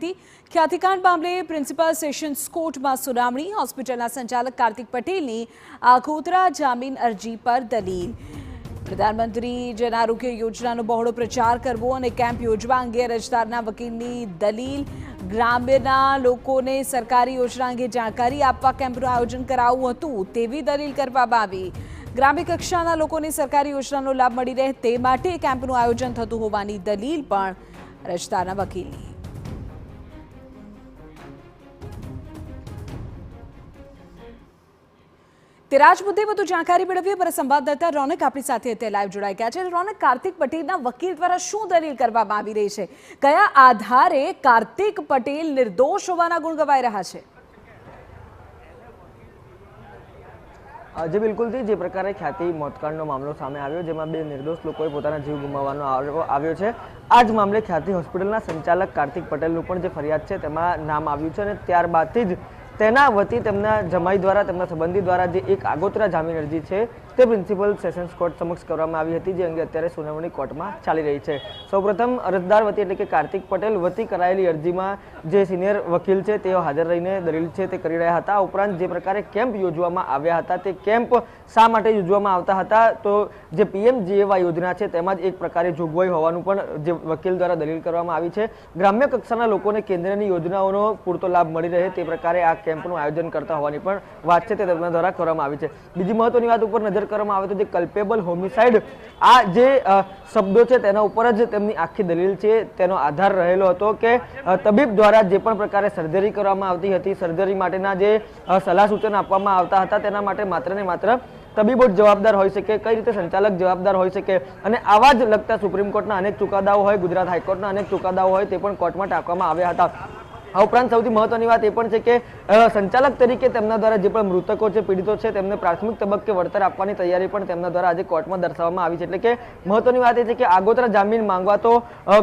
માહિતી। ખ્યાતિકાંડ મામલે principal sessions કોર્ટમાં સુનાવણી। હોસ્પિટલના સંચાલક કાર્તિક પટેલની આગોતરા જામીન અરજી પર દલીલ। પ્રધાનમંત્રી જન આરોગ્ય યોજનાનો બહોળો પ્રચાર કરવો અને કેમ્પ યોજવા અંગે અરજદારના વકીલની દલીલ। ગ્રામ્યના લોકોને સરકારી યોજના અંગે જાણકારી આપવા કેમ્પનું આયોજન કરાયું હતું તેવી દલીલ કરવામાં આવી। ગ્રામ્ય કક્ષાના લોકોને સરકારી યોજનાનો લાભ મળી રહે તે માટે કેમ્પનું આયોજન થતું હોવાની દલીલ પણ અરજદારના વકીલની। તેરાજ મુદ્દે વધુ જાણકારી મેળવીએ પર સંવાદદાતા રોનક આપણી સાથે અત્યારે લાઈવ જોડાઈ ગયા છે। રોનક, કાર્તિક પટેલના વકીલ દ્વારા શું દલીલ કરવામાં આવી રહી છે? કયા આધારે કાર્તિક પટેલ નિર્દોષ હોવાના ગુણ ગવાઈ રહ્યા છે? જે બિલકુલ જે પ્રકારે ખ્યાતિ મોતકાંડનો મામલો સામે આવ્યો, જેમાં બે નિર્દોષ લોકોએ પોતાના જીવ ગુમાવવાનો આવ્યો છે, આ જ મામલે ખ્યાતિ હોસ્પિટલના સંચાલક કાર્તિક પટેલનું પણ જે ફરિયાદ છે તેમાં નામ આવ્યું છે અને ત્યારબાદથી જ તેના વતી તેમના જમાઈ દ્વારા, તેમના સંબંધી દ્વારા જે એક આગોતરા જામીન અરજી છે તે પ્રિન્સિપલ સેશન્સ કોર્ટ સમક્ષ કરવામાં આવી હતી, જે અંગે અત્યારે સુનાવણી કોર્ટમાં ચાલી રહી છે। સૌપ્રથમ અરજદાર વતી એટલે કે કાર્તિક પટેલ વતી કરાયેલી અરજીમાં જે સિનિયર વકીલ છે તેઓ હાજર રહીને દલીલ છે તે કરી રહ્યા હતા। ઉપરાંત જે પ્રકારે કેમ્પ યોજવામાં આવ્યા હતા તે કેમ્પ શા માટે યોજવામાં આવતા હતા, તો જે PMGAY યોજના છે તેમાં જ એક પ્રકારે જોગવાઈ હોવાનું પણ જે વકીલ દ્વારા દલીલ કરવામાં આવી છે। ગ્રામ્ય કક્ષાના લોકોને કેન્દ્રની યોજનાઓનો પૂરતો લાભ મળી રહે તે પ્રકારે આ કેમ્પનું આયોજન કરતા હોવાની પણ વાત છે તે તેમના દ્વારા કરવામાં આવી છે। બીજી મહત્વની વાત ઉપર નજર કરવામાં આવે તો જે કલ્પેબલ હોમિસાઇડ, આ જે શબ્દો છે તેના ઉપર જ તેમની આખી દલીલ છે તેનો આધાર રહેલો હતો કે તબીબ દ્વારા જે પણ પ્રકારે સર્જરી કરવામાં આવતી હતી, સર્જરી માટેના જે સલાહ સૂચન આપવામાં આવતા હતા તેના માટે માત્ર ને માત્ર તબીબો જ જવાબદાર હોઈ શકે, કઈ રીતે સંચાલક જવાબદાર હોઈ શકે, અને આવા જ લગતા સુપ્રીમ કોર્ટના અનેક ચુકાદાઓ હોય, ગુજરાત હાઈકોર્ટના અનેક ચુકાદાઓ હોય તે પણ કોર્ટમાં ટાંકવામાં આવ્યા હતા। આ ઉપરાંત સૌથી મહત્વની વાત એ પણ છે કે સંચાલક તરીકે તેમના દ્વારા જે પણ મૃતકો છે, પીડિતો છે, તેમને પ્રાથમિક તબક્કે વળતર આપવાની તૈયારી પણ તેમના દ્વારા આજે કોર્ટમાં દર્શાવવામાં આવી છે। એટલે કે મહત્વની વાત એ છે કે આગોતરા જામીન માંગવા તો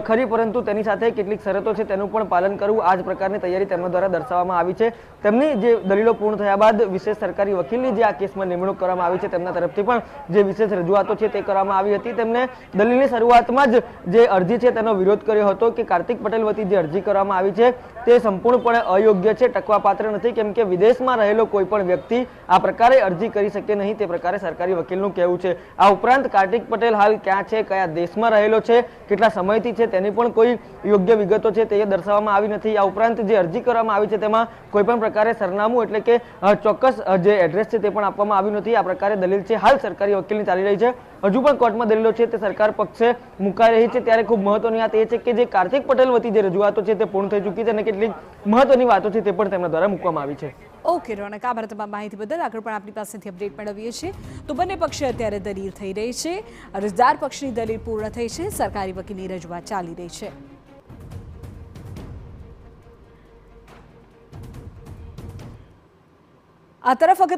ખરી, પરંતુ તેની સાથે કેટલીક શરતો છે તેનું પણ પાલન કરવું, આ જ પ્રકારની તૈયારી તેમના દ્વારા દર્શાવવામાં આવી છે। તેમની જે દલીલો પૂર્ણ થયા બાદ વિશેષ સરકારી વકીલની જે આ કેસમાં નિમણૂક કરવામાં આવી છે તેમના તરફથી પણ જે વિશેષ રજૂઆતો છે તે કરવામાં આવી હતી। તેમને દલીલની શરૂઆતમાં જ જે અરજી છે તેનો વિરોધ કર્યો હતો કે કાર્તિક પટેલ વતી જે અરજી કરવામાં આવી છે તે સંપૂર્ણપણે અયોગ્ય છે, ટકવા પાત્ર નથી, કેમ કે વિદેશમાં રહેલો કોઈ પણ વ્યક્તિ આ પ્રકારે અરજી કરી શકે નહીં, તે પ્રકારે સરકારી વકીલનું કહેવું છે। આ ઉપરાંત કાર્તિક પટેલ હાલ ક્યાં છે, કયા દેશમાં રહેલો છે, કેટલા સમયથી છે તેની પણ કોઈ યોગ્ય વિગતો છે તે દર્શાવવામાં આવી નથી। આ ઉપરાંત જે અરજી કરવામાં આવી છે તેમાં કોઈ પણ પ્રકારે સરનામું એટલે કે ચોક્કસ જે એડ્રેસ છે તે પણ આપવામાં આવ્યું નથી। આ પ્રકારે દલીલ છે હાલ સરકારી વકીલની ચાલી રહી છે। હજુ પણ કોર્ટમાં દલીલો છે તે સરકાર પક્ષે મુકાઈ રહી છે, ત્યારે ખૂબ મહત્વની વાત એ છે કે જે કાર્તિક પટેલ વતી જે રજૂઆતો છે તે પૂર્ણ થઈ ચૂકી છે અને કેટલીક મહત્વની વાતો છે તે પણ તેમના દ્વારા મૂકવામાં આવી છે। ઓકે રોનક, આભાર તમામ માહિતી બદલ। આગળ પણ આપણી પાસેથી અપડેટ મેળવીએ છીએ તો બંને પક્ષે અત્યારે દલીલ થઈ રહી છે। અરજદાર પક્ષની દલીલ પૂર્ણ થઈ છે, સરકારી વકીલની રજૂઆત ચાલી રહી છે। આ તરફ